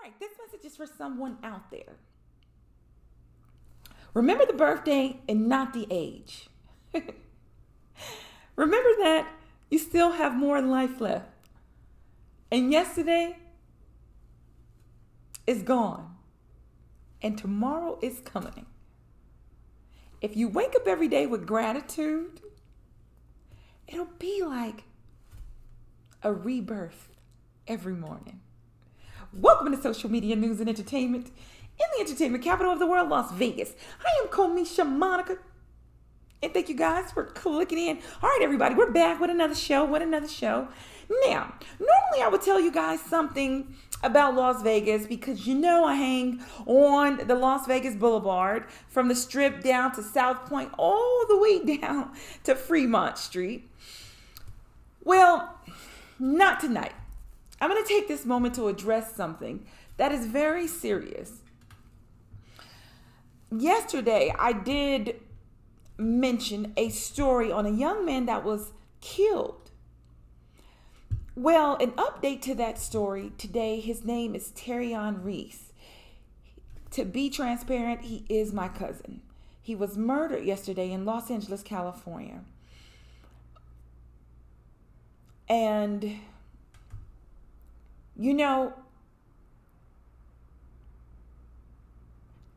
right, this message is for someone out there. Remember the birthday and not the age. Remember that you still have more life left. And yesterday is gone. And tomorrow is coming. If you wake up every day with gratitude, it'll be like a rebirth every morning. Welcome to social media news and entertainment in the entertainment capital of the world, Las Vegas. I am Comiesha Monica. And thank you guys for clicking in. All right, everybody, we're back with another show. Now, normally I would tell you guys something about Las Vegas because you know I hang on the Las Vegas Boulevard from the Strip down to South Point all the way down to Fremont Street. Well, not tonight. I'm going to take this moment to address something that is very serious. Yesterday, I did mention a story on a young man that was killed. Well, an update to that story today, his name is Terrion Reese. To be transparent, he is my cousin. He was murdered yesterday in Los Angeles, California. And you know,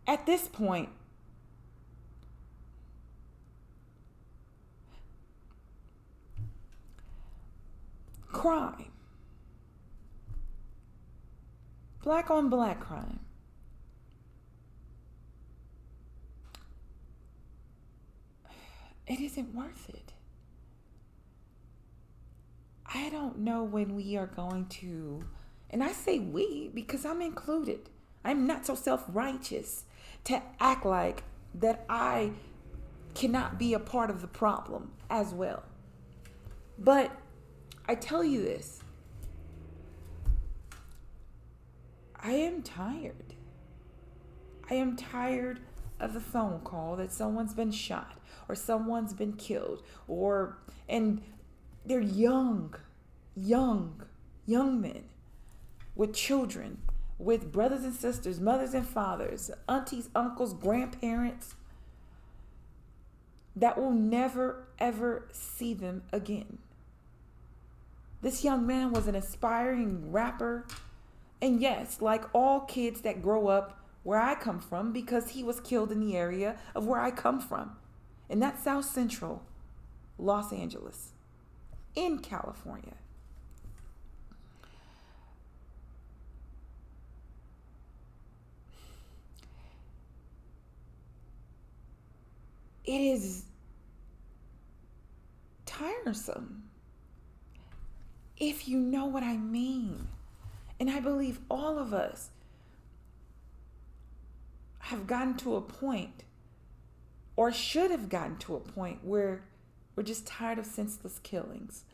at this point, crime, black on black crime, it isn't worth it. I don't know when we are going to, and I say we because I'm included. I'm not so self-righteous to act like that I cannot be a part of the problem as well. But I tell you this, I am tired. I am tired of the phone call that someone's been shot or someone's been killed and they're young men with children, with brothers and sisters, mothers and fathers, aunties, uncles, grandparents that will never, ever see them again. This young man was an aspiring rapper. And yes, like all kids that grow up where I come from, because he was killed in the area of where I come from. And that's South Central Los Angeles in California. It is tiresome, if you know what I mean. And I believe all of us have gotten to a point, or should have gotten to a point, where we're just tired of senseless killings.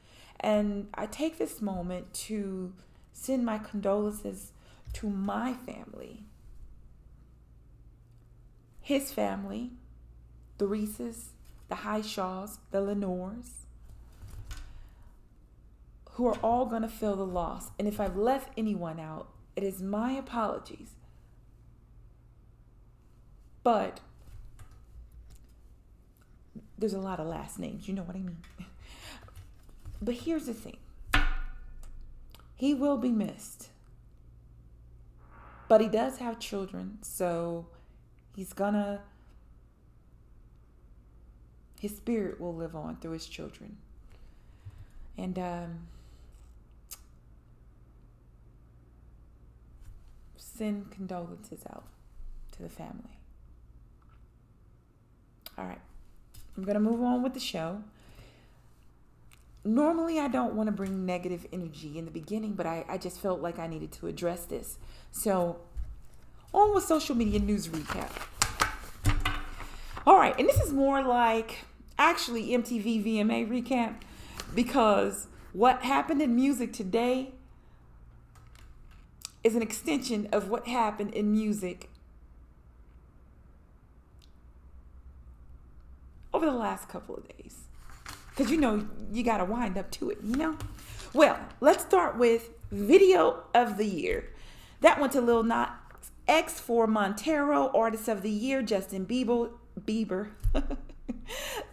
And I take this moment to send my condolences to my family, his family, the Reeses, the Highshaws, the Lenores, who are all going to feel the loss. And if I've left anyone out, it is my apologies. But there's a lot of last names, you know what I mean? But here's the thing. He will be missed. But he does have children, so his spirit will live on through his children. And send condolences out to the family. All right, I'm going to move on with the show. Normally, I don't want to bring negative energy in the beginning, but I just felt like I needed to address this. So, on with social media news recap. All right, and this is more like actually MTV VMA recap, because what happened in music today is an extension of what happened in music over the last couple of days. Because, you know, you got to wind up to it, you know? Well, let's start with video of the year. That went to Lil Nas X for Montero. Artist of the Year, Justin Bieber.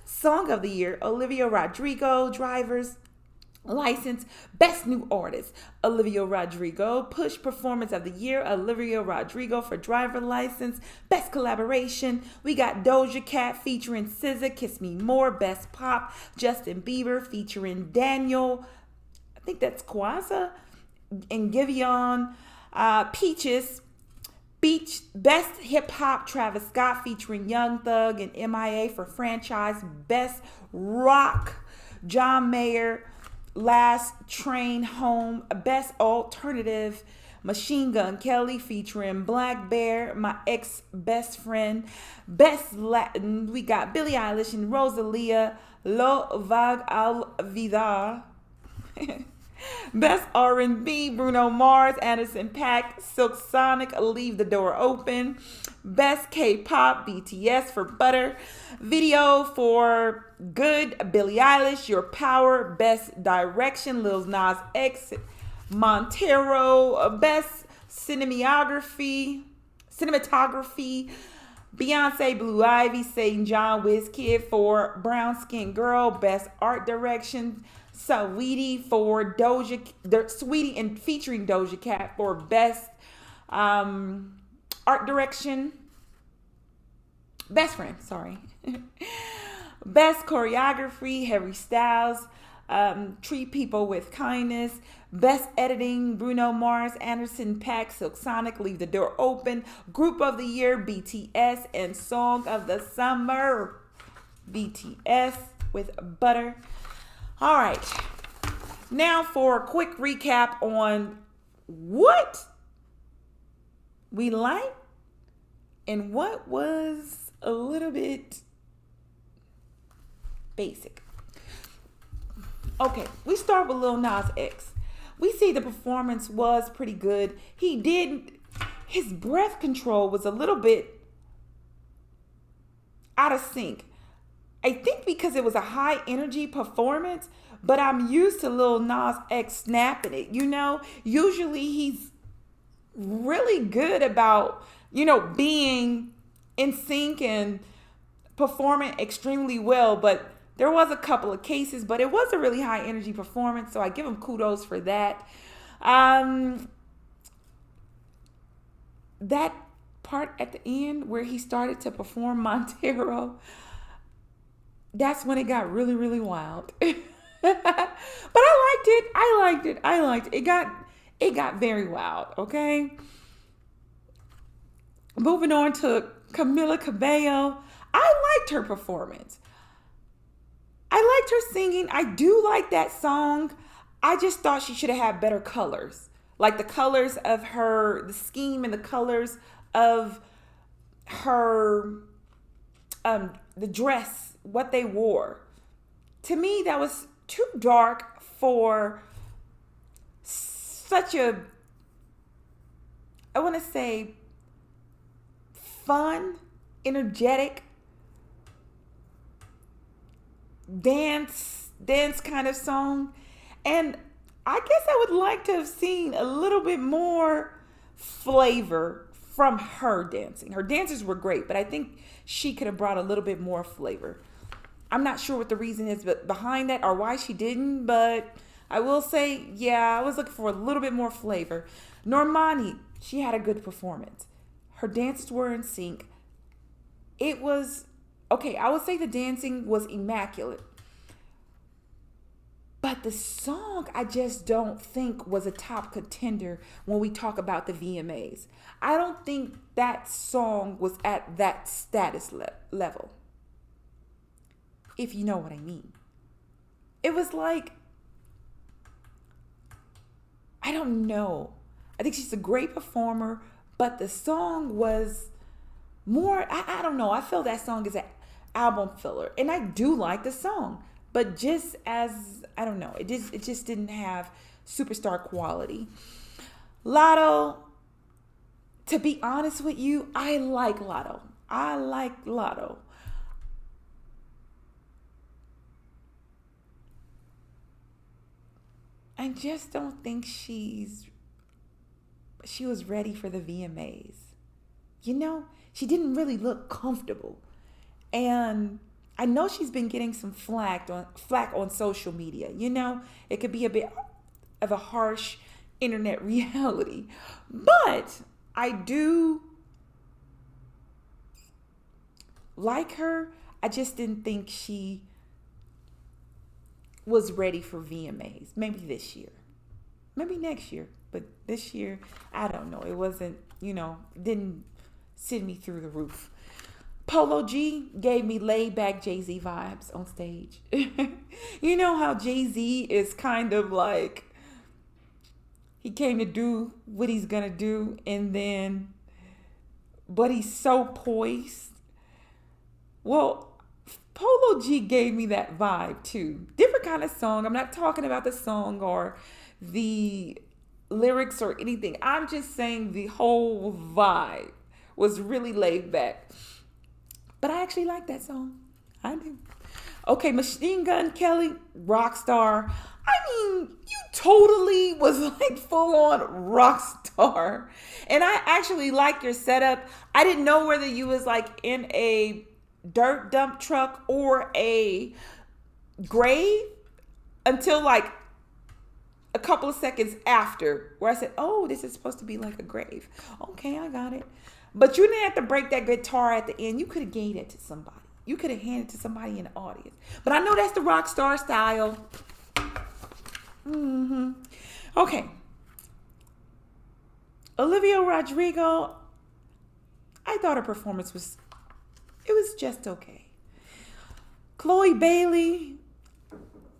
Song of the Year, Olivia Rodrigo. Driver's License, Best New Artist, Olivia Rodrigo. Push Performance of the Year, Olivia Rodrigo for Driver License. Best Collaboration, we got Doja Cat featuring SZA, Kiss Me More. Best Pop, Justin Bieber featuring Daniel, I think that's Kwanzaa, and Giveon. Peaches, Beach. Best Hip Hop, Travis Scott featuring Young Thug and MIA for Franchise. Best Rock, John Mayer, Last Train Home. Best Alternative, Machine Gun Kelly featuring Black Bear, My Ex Best Friend. Best Latin, we got Billie Eilish and Rosalia, Lo Vague Al Vida. Best R&B, Bruno Mars, Anderson .Paak, Silk Sonic, Leave the Door Open. Best K-pop, BTS for Butter. Video for Good, Billie Eilish, Your Power. Best Direction, Lil Nas X, Montero. Best Cinematography, Beyonce, Blue Ivy, St. John, Wizkid for Brown Skin Girl. Best Art Direction, Saweetie for Saweetie and featuring Doja Cat for Best Art Direction. Best Friend, sorry. Best Choreography, Harry Styles, Treat People with Kindness. Best Editing, Bruno Mars, Anderson .Paak, Silk Sonic, Leave the Door Open. Group of the Year, BTS, and Song of the Summer, BTS with Butter. All right, now for a quick recap on what we liked and what was a little bit basic. Okay, we start with Lil Nas X. We see the performance was pretty good. His breath control was a little bit out of sync. I think because it was a high energy performance, but I'm used to Lil Nas X snapping it. Usually he's really good about, being in sync and performing extremely well. But there was a couple of cases, but it was a really high energy performance. So I give him kudos for that. That part at the end where he started to perform Montero, that's when it got really, really wild. But I liked it. It got very wild, okay? Moving on to Camila Cabello. I liked her performance. I liked her singing. I do like that song. I just thought she should have had better colors. Like the colors of the scheme and the colors of her, the dress, what they wore. To me, that was too dark for such a, I want to say, fun, energetic dance kind of song. And I guess I would like to have seen a little bit more flavor from her dancing. Her dances were great, but I think she could have brought a little bit more flavor. I'm not sure what the reason is behind that or why she didn't, but I will say, yeah, I was looking for a little bit more flavor. Normani, she had a good performance. Her dances were in sync. It was, okay, I would say the dancing was immaculate. But the song, I just don't think was a top contender when we talk about the VMAs. I don't think that song was at that status level, if you know what I mean. It was like, I don't know. I think she's a great performer, but the song was more, I don't know. I feel that song is an album filler. And I do like the song, but just as, I don't know, it just didn't have superstar quality. Lotto, to be honest with you, I like Lotto. I just don't think she's she was ready for the VMAs. You know, she didn't really look comfortable. And I know she's been getting some flack on social media. You know, it could be a bit of a harsh internet reality. But I do like her. I just didn't think she was ready for VMAs. Maybe this year. Maybe next year. But this year, I don't know. It wasn't, didn't send me through the roof. Polo G gave me laid back Jay-Z vibes on stage. You know how Jay-Z is kind of like, he came to do what he's going to do, but he's so poised. Well, Polo G gave me that vibe too. Different kind of song. I'm not talking about the song or the lyrics or anything. I'm just saying the whole vibe was really laid back. But I actually like that song. I do. Okay, Machine Gun Kelly, rock star. I mean, you totally was like full on rock star. And I actually like your setup. I didn't know whether you was like in a dirt dump truck or a grave until like a couple of seconds after, where I said, oh, this is supposed to be like a grave. Okay, I got it. But you didn't have to break that guitar at the end. You could have gave it to somebody. You could have handed it to somebody in the audience. But I know that's the rock star style. Okay. Olivia Rodrigo, I thought her performance was just okay. Chloe Bailey,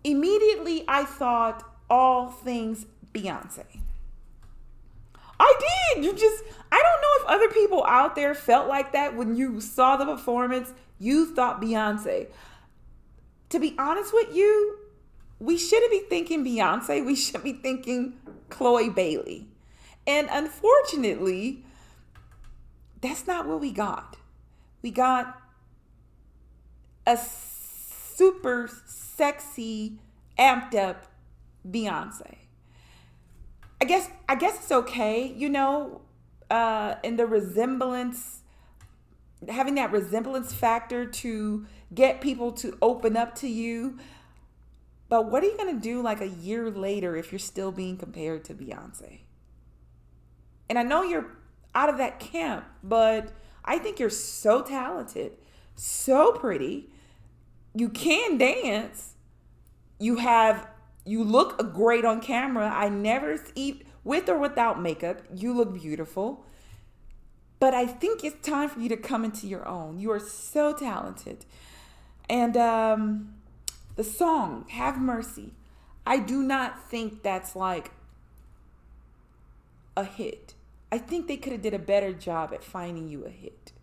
immediately I thought all things Beyonce. I did. I don't know if other people out there felt like that when you saw the performance. You thought Beyonce. To be honest with you, we shouldn't be thinking Beyonce. We should be thinking Chloe Bailey. And unfortunately, that's not what we got. We got a super sexy, amped up Beyonce. I guess it's okay, in the resemblance, having that resemblance factor to get people to open up to you. But what are you going to do like a year later if you're still being compared to Beyonce? And I know you're out of that camp, but I think you're so talented, so pretty. You can dance. You look great on camera. I never see, with or without makeup, you look beautiful. But I think it's time for you to come into your own. You are so talented. And the song, Have Mercy, I do not think that's like a hit. I think they could have did a better job at finding you a hit.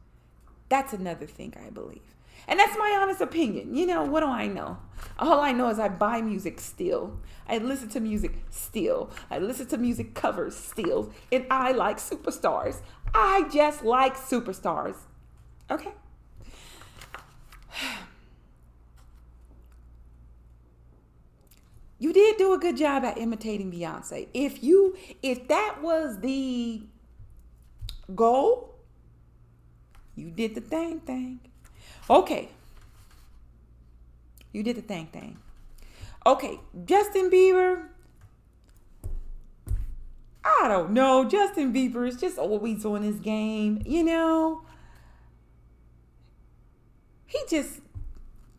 That's another thing I believe. And that's my honest opinion. What do I know? All I know is I buy music still. I listen to music still. I listen to music covers still. And I like superstars. I just like superstars. Okay? You did do a good job at imitating Beyonce. If that was the goal, you did the thing. Okay. You did the thing. Okay, Justin Bieber. I don't know. Justin Bieber is just always on his game,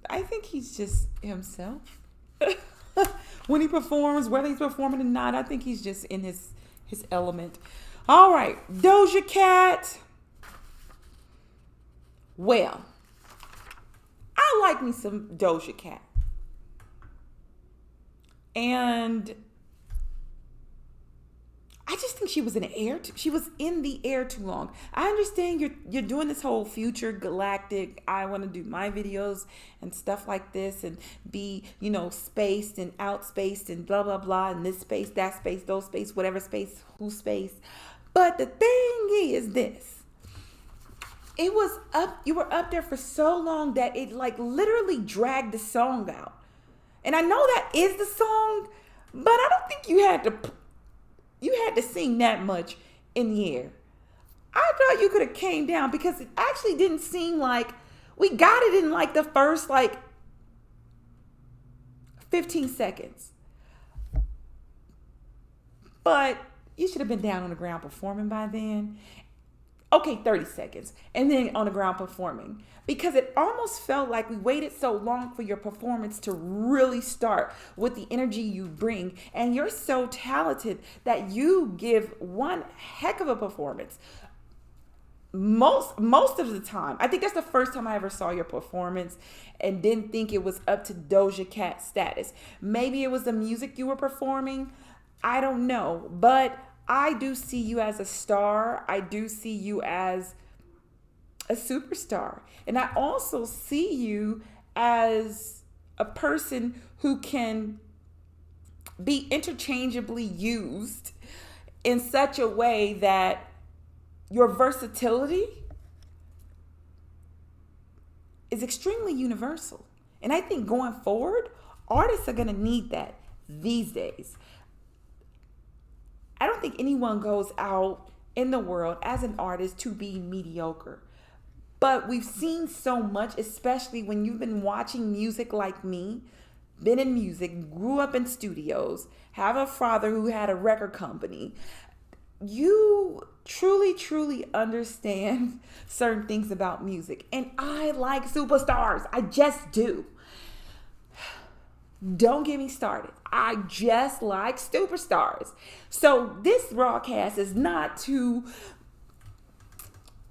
I think he's just himself. When he performs, whether he's performing or not, I think he's just in his element. All right, Doja Cat. Well, I like me some Doja Cat. And I just think she was in the air. She was in the air too long. I understand you're doing this whole future galactic. I want to do my videos and stuff like this and be, spaced and outspaced and blah, blah, blah. And this space, that space, those space, whatever space, who space. But the thing is this. It was up, you were up there for so long that it like literally dragged the song out. And I know that is the song, but I don't think you had to sing that much in the air. I thought you could have came down because it actually didn't seem like we got it in like the first like 15 seconds. But you should have been down on the ground performing by then. Okay, 30 seconds. And then on the ground performing. Because it almost felt like we waited so long for your performance to really start with the energy you bring. And you're so talented that you give one heck of a performance. Most of the time. I think that's the first time I ever saw your performance and didn't think it was up to Doja Cat status. Maybe it was the music you were performing. I don't know, but I do see you as a star. I do see you as a superstar. And I also see you as a person who can be interchangeably used in such a way that your versatility is extremely universal. And I think going forward, artists are going to need that these days. I don't think anyone goes out in the world as an artist to be mediocre. But we've seen so much, especially when you've been watching music like me, been in music, grew up in studios, have a father who had a record company. You truly understand certain things about music. And I like superstars. I just do. Don't get me started. I just like superstars. So this broadcast is not to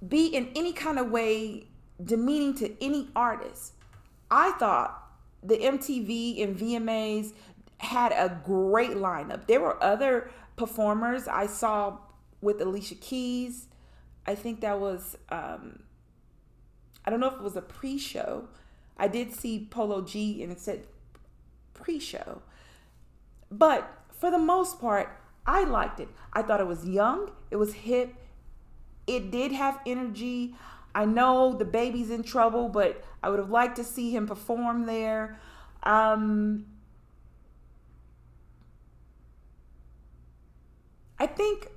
be in any kind of way demeaning to any artist. I thought the MTV and VMAs had a great lineup. There were other performers I saw with Alicia Keys. I think that was, I don't know if it was a pre-show. I did see Polo G and it said pre-show. But for the most part, I liked it. I thought it was young. It was hip. It did have energy. I know the baby's in trouble, but I would have liked to see him perform there. I think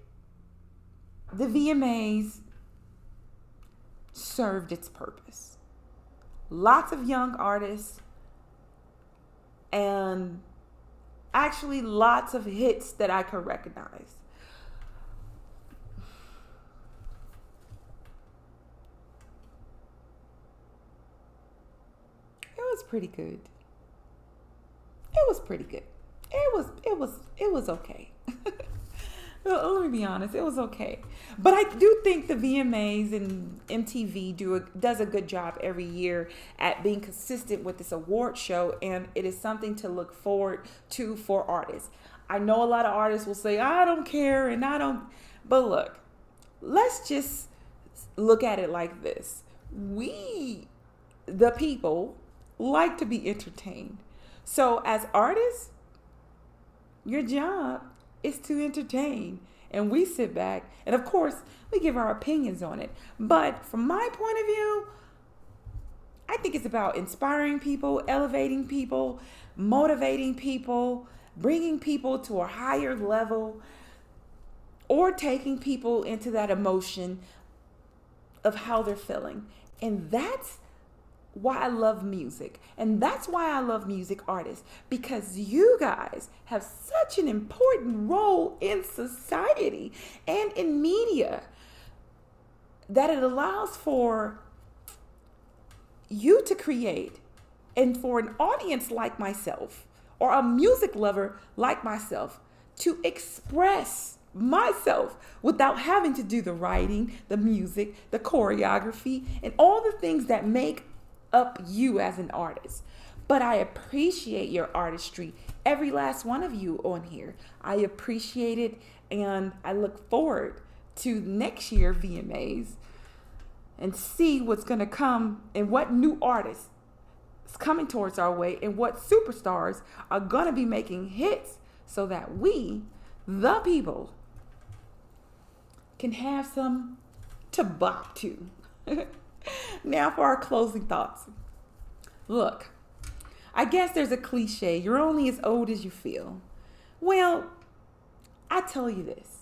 the VMAs served its purpose. Lots of young artists and actually lots of hits that I could recognize. It was pretty good. It was pretty good. It was okay. Let me be honest, it was okay. But I do think the VMAs and MTV does a good job every year at being consistent with this award show, and it is something to look forward to for artists. I know a lot of artists will say, I don't care, and I don't, but look, let's just look at it like this. We, the people, like to be entertained. So as artists, your job is to entertain, and we sit back and of course we give our opinions on it. But from my point of view, I think it's about inspiring people, elevating people, motivating people, bringing people to a higher level, or taking people into that emotion of how they're feeling. And that's why I love music. And that's why I love music artists, because you guys have such an important role in society and in media that it allows for you to create, and for an audience like myself or a music lover like myself to express myself without having to do the writing, the music, the choreography, and all the things that make up you as an artist. But I appreciate your artistry, every last one of you on here. I appreciate it, and I look forward to next year VMAs and see what's going to come and what new artists is coming towards our way and what superstars are going to be making hits so that we, the people, can have some to bop to. Now for our closing thoughts. Look, I guess there's a cliche, you're only as old as you feel. Well, I tell you this.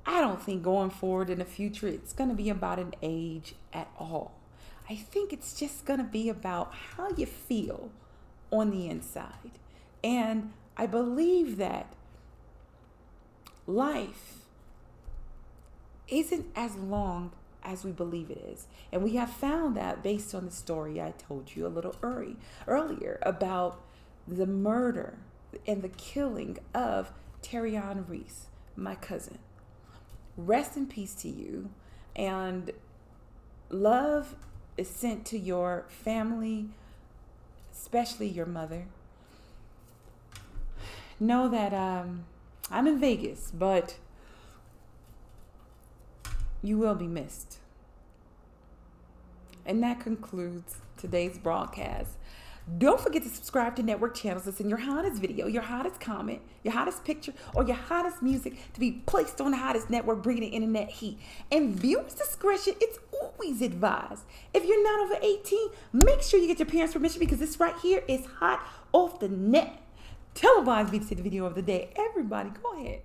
I don't think going forward in the future it's going to be about an age at all. I think it's just going to be about how you feel on the inside. And I believe that life isn't as long as we believe it is. And we have found that based on the story I told you a little earlier about the murder and the killing of Terrion Reese, my cousin. Rest in peace to you. And love is sent to your family, especially your mother. Know that I'm in Vegas, but you will be missed. And that concludes today's broadcast. Don't forget to subscribe to network channels to send your hottest video, your hottest comment, your hottest picture, or your hottest music to be placed on the hottest network, bringing the internet heat. And viewers' discretion, it's always advised. If you're not over 18, make sure you get your parents' permission, because this right here is hot off the net. Televised video of the day. Everybody, go ahead.